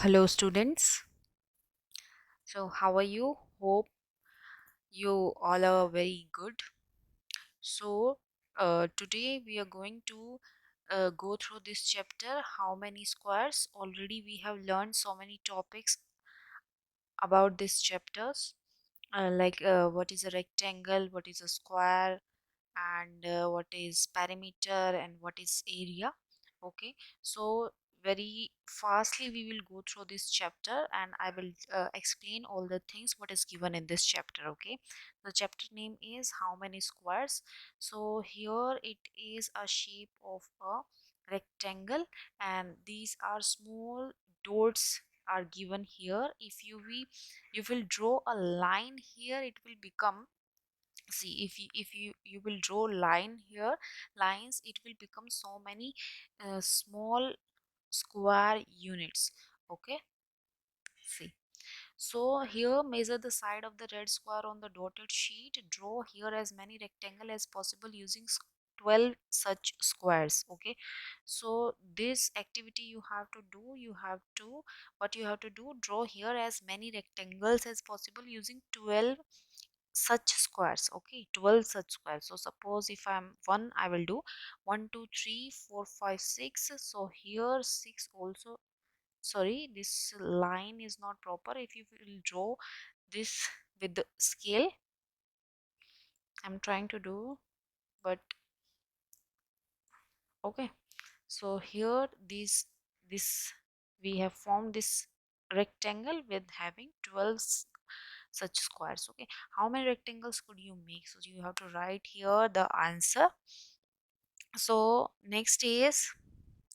Hello, students. So, how are you? Hope you all are very good. So, today we are going to go through this chapter. How many squares? Already we have learned so many topics about these chapters, like what is a rectangle, what is a square, and what is perimeter and what is area. Okay, so very fastly we will go through this chapter and I will explain all the things what is given in this chapter. Okay, the chapter name is how many squares. So here it is a shape of a rectangle and these are small dots are given here. If you will draw a line here, it will become, see, if you will draw line here, lines, it will become so many small square units. Okay, see, so here measure the side of the red square on the dotted sheet. Draw here as many rectangle as possible using 12 such squares. Okay, so this activity you have to do, what you have to do, draw here as many rectangles as possible using 12 such squares. Okay, 12 such squares. So suppose if I'm one, I will do 1 2 3 4 5 6. So here 6 also, sorry, this line is not proper. If you will draw this with the scale, I'm trying to do, but okay. So here this we have formed this rectangle with having 12 such squares. Okay, how many rectangles could you make? So you have to write here the answer. So next is,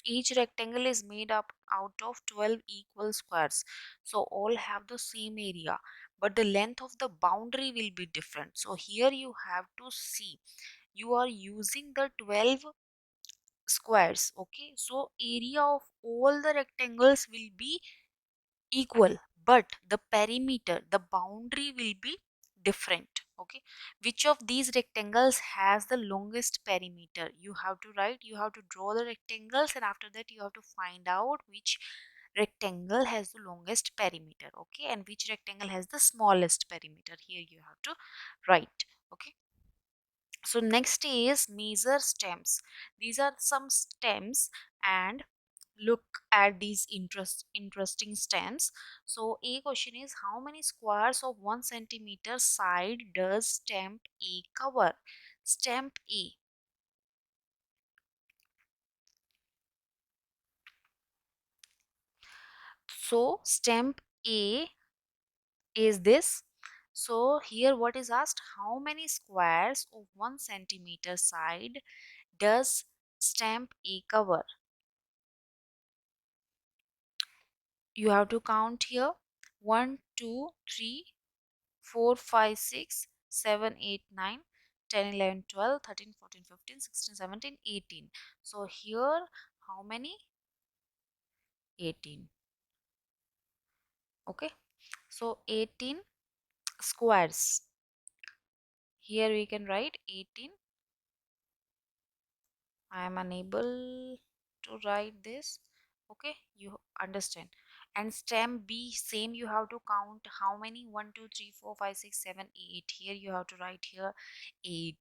each rectangle is made up out of 12 equal squares, so all have the same area, but the length of the boundary will be different. So here you have to see, you are using the 12 squares. Okay, so area of all the rectangles will be equal, but the perimeter, the boundary will be different. Okay, which of these rectangles has the longest perimeter? You have to write, you have to draw the rectangles, and after that you have to find out which rectangle has the longest perimeter. Okay, and which rectangle has the smallest perimeter. Here you have to write. Okay, so next is measure stems. These are some stems, and look at these interesting stems. So a question is, how many squares of 1 centimeter side does stem A cover? Stem A. So stem A is this. So here what is asked, how many squares of 1 centimeter side does stem A cover? You have to count here: 1 2 3 4 5 6 7 8 9 10 11 12 13 14 15 16 17 18. So here how many? 18. Okay, so 18 squares. Here we can write 18. I am unable to write this. Okay, you understand. And stem B, same, you have to count how many: 1 2 3 4 5 6 7 8. Here you have to write here 8.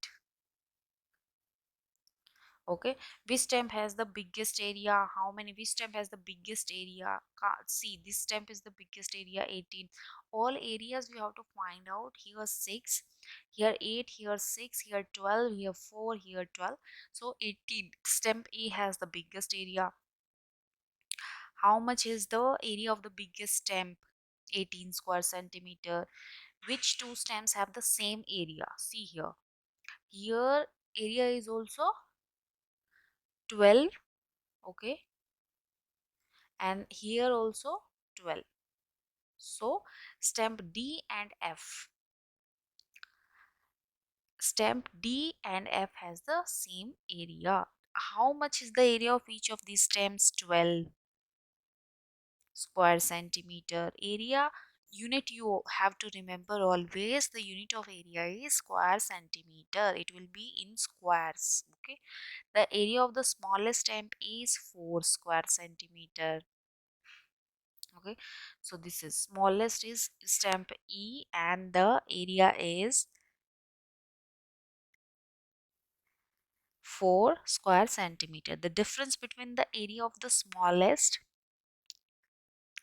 Okay, which stamp has the biggest area? How many? Which stamp has the biggest area? See, this stamp is the biggest area, 18. All areas we have to find out. Here 6, here 8, here 6, here 12, here 4, here 12. So 18. Stamp A has the biggest area. How much is the area of the biggest stamp? 18 square centimeter. Which two stamps have the same area? See here. Here area is also 12. Okay, and here also 12. So stamp D and F, stamp D and F has the same area. How much is the area of each of these stamps? 12 square centimeter. Area unit you have to remember always, the unit of area is square centimeter. It will be in squares. Okay, the area of the smallest stamp is 4 square centimeter. Okay, so this is smallest is stamp E and the area is 4 square centimeter. The difference between the area of the smallest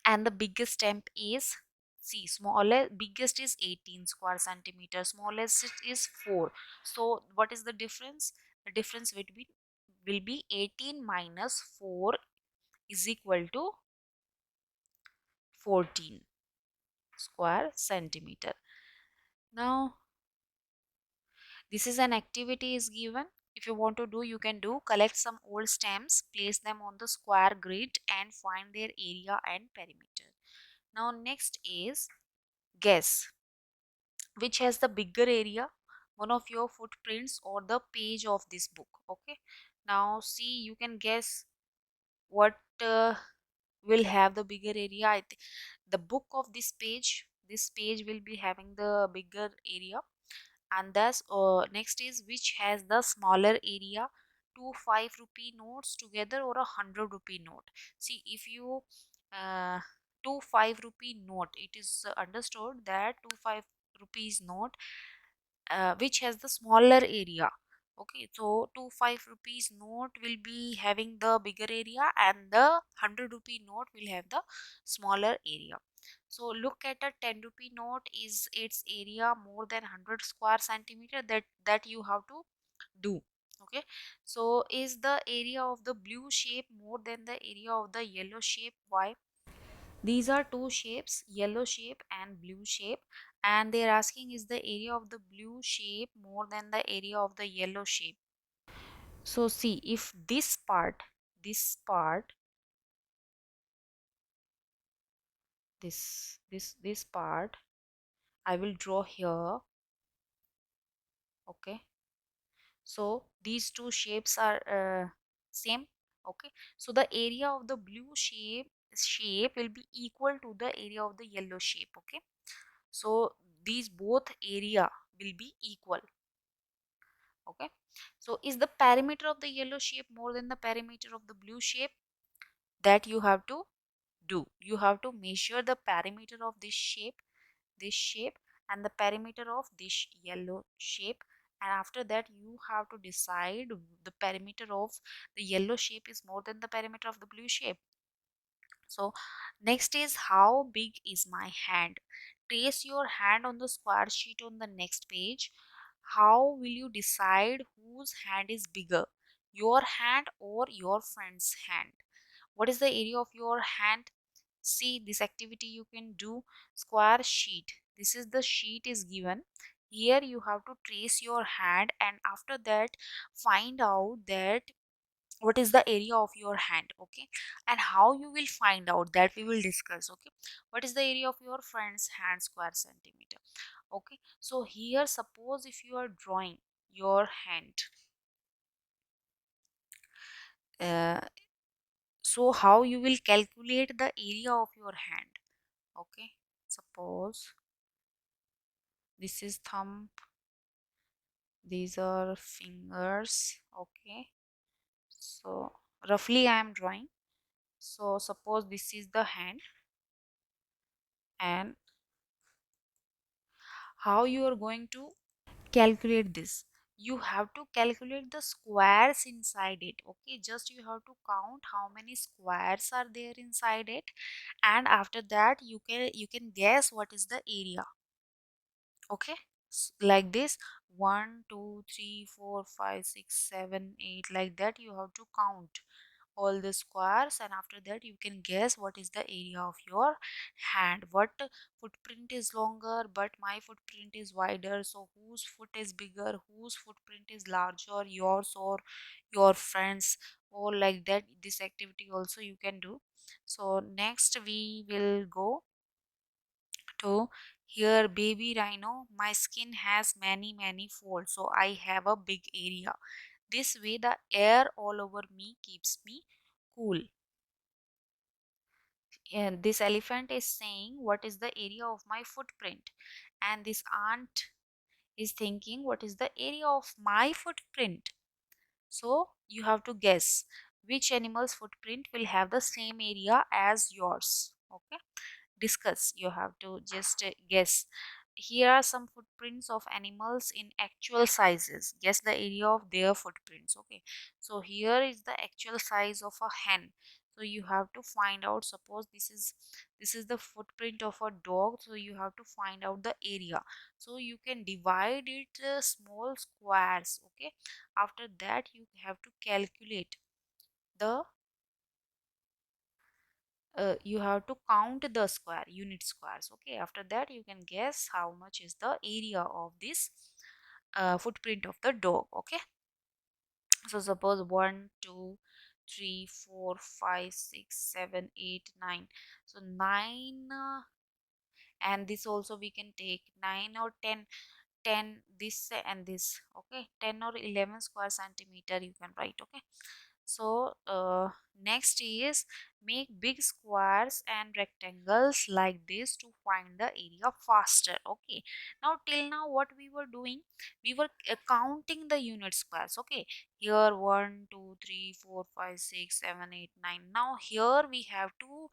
and the biggest stamp is, see, smallest biggest is 18 square centimeter, smallest is 4. So what is the difference? The difference between will be 18 minus 4 is equal to 14 square centimeter. Now this is an activity is given. If you want to do, you can do. Collect some old stamps, place them on the square grid and find their area and perimeter. Now next is guess which has the bigger area, one of your footprints or the page of this book. Okay, now see, you can guess what will have the bigger area. I think the book of this page will be having the bigger area. And thus next is which has the smaller area, two 5 rupee notes together or a 100 rupee note. See, if you uh, two 5 rupee note, it is understood that two 5 rupees note which has the smaller area. Okay, so two 5 rupees note will be having the bigger area and the 100 rupee note will have the smaller area. So look at a 10 rupee note, is its area more than 100 square centimeter? That you have to do. Okay, so is the area of the blue shape more than the area of the yellow shape? Why? These are two shapes, yellow shape and blue shape, and they're asking is the area of the blue shape more than the area of the yellow shape. So see, if this part, this part I will draw here. Okay, so these two shapes are same. Okay, so the area of the blue shape will be equal to the area of the yellow shape. Okay, so these both area will be equal. Okay, so is the perimeter of the yellow shape more than the perimeter of the blue shape? That you have to do. You have to measure the perimeter of this shape and the perimeter of this yellow shape, and after that you have to decide the perimeter of the yellow shape is more than the perimeter of the blue shape. So next is how big is my hand. Trace your hand on the square sheet on the next page. How will you decide whose hand is bigger, your hand or your friend's hand? What is the area of your hand? See, this activity you can do. Square sheet, this is the sheet is given. Here you have to trace your hand and after that find out that what is the area of your hand. Okay, and how you will find out, that we will discuss. Okay, what is the area of your friend's hand square centimeter? Okay, so here suppose if you are drawing your hand, uh, so how you will calculate the area of your hand? Okay, suppose this is thumb, these are fingers. Okay, so roughly I am drawing. So suppose this is the hand, and how you are going to calculate this? You have to calculate the squares inside it. Okay, just you have to count how many squares are there inside it, and after that you can guess what is the area. Okay, like this, 1 2 3 4 5 6 7 8, like that you have to count all the squares, and after that you can guess what is the area of your hand. What footprint is longer, but my footprint is wider, so whose foot is bigger, whose footprint is larger, yours or your friends, or like that. This activity also you can do. So next we will go to here, baby rhino, my skin has many folds, so I have a big area. This way the air all over me keeps me cool. And this elephant is saying what is the area of my footprint, and this ant is thinking what is the area of my footprint. So you have to guess which animal's footprint will have the same area as yours. Okay, discuss. You have to just guess. Here are some footprints of animals in actual sizes. Guess the area of their footprints. Okay, so here is the actual size of a hen. So you have to find out, suppose this is the footprint of a dog, so you have to find out the area. So you can divide it small squares. Okay, after that you have to calculate the you have to count the square unit squares. Okay, after that you can guess how much is the area of this footprint of the dog. Okay, so suppose 1 2 3 4 5 6 7 8 9, so 9 and this also we can take 9 or 10, 10 this and this. Okay, 10 or 11 square centimeter you can write. Okay, so next is make big squares and rectangles like this to find the area faster. Okay, now till now what we were doing, we were counting the unit squares. Okay, here 1 2 3 4 5 6 7 8 9. Now here we have to,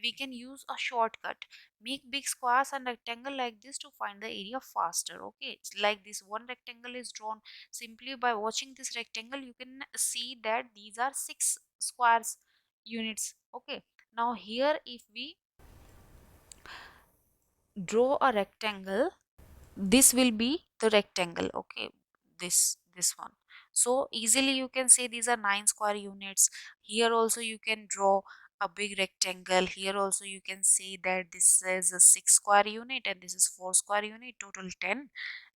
we can use a shortcut, make big squares and rectangle like this to find the area faster. Okay, it's like this one rectangle is drawn. Simply by watching this rectangle you can see that these are 6 squares units. Okay, now here if we draw a rectangle, this will be the rectangle. Okay, this one, so easily you can say these are 9 square units. Here also you can draw a big rectangle. Here also you can say that this is a 6 square unit and this is 4 square unit, total 10.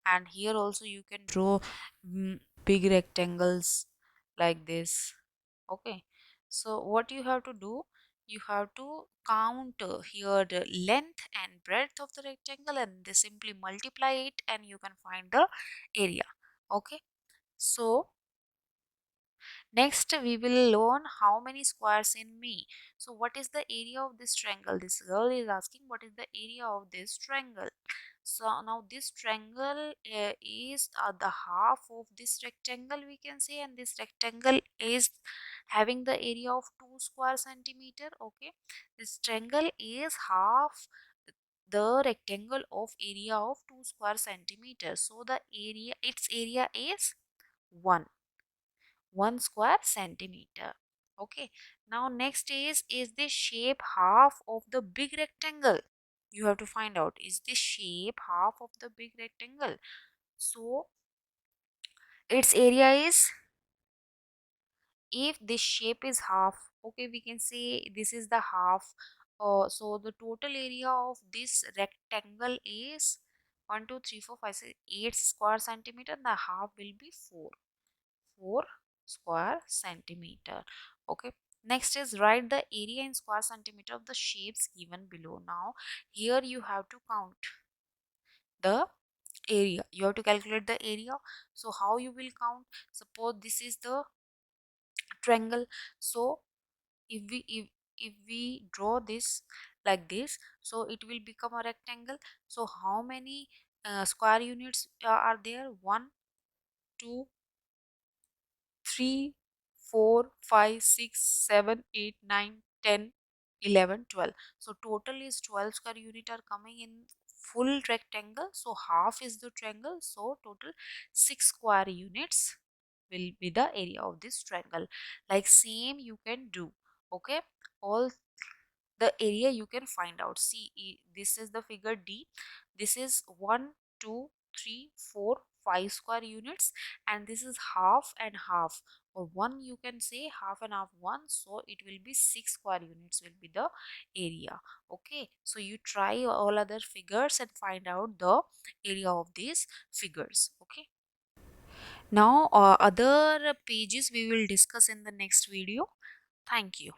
And here also you can draw big rectangles like this. Okay, so what you have to do, you have to count here the length and breadth of the rectangle and they simply multiply it and you can find the area. Okay, so next we will learn how many squares in me. So what is the area of this triangle? This girl is asking what is the area of this triangle. So now this triangle is the half of this rectangle we can say, and this rectangle is having the area of 2 square centimeter. Okay, this triangle is half the rectangle of area of 2 square centimeters, so the area, its area is 1 square centimeter. Okay, now next is this shape half of the big rectangle? You have to find out, is this shape half of the big rectangle? So its area is, if this shape is half, okay, we can say this is the half. So the total area of this rectangle is 1 2 3 4 5 6 8 square centimeter. The half will be 4 square centimeter. Okay, next is write the area in square centimeter of the shapes given below. Now here you have to count the area, you have to calculate the area. So how you will count, suppose this is the triangle. So if we draw this like this, so it will become a rectangle. So how many square units are there? 1 2 3 4 5 6 7 8 9 10 11 12. So total is 12 square unit are coming in full rectangle. So half is the triangle, so total 6 square units will be the area of this triangle. Like same you can do. Okay, all the area you can find out. See, this is the figure D. This is 1 2 3 4 5 square units, and this is half and half, or one you can say half and half one, so it will be 6 square units will be the area. Okay, so you try all other figures and find out the area of these figures. Okay, now other pages we will discuss in the next video. Thank you.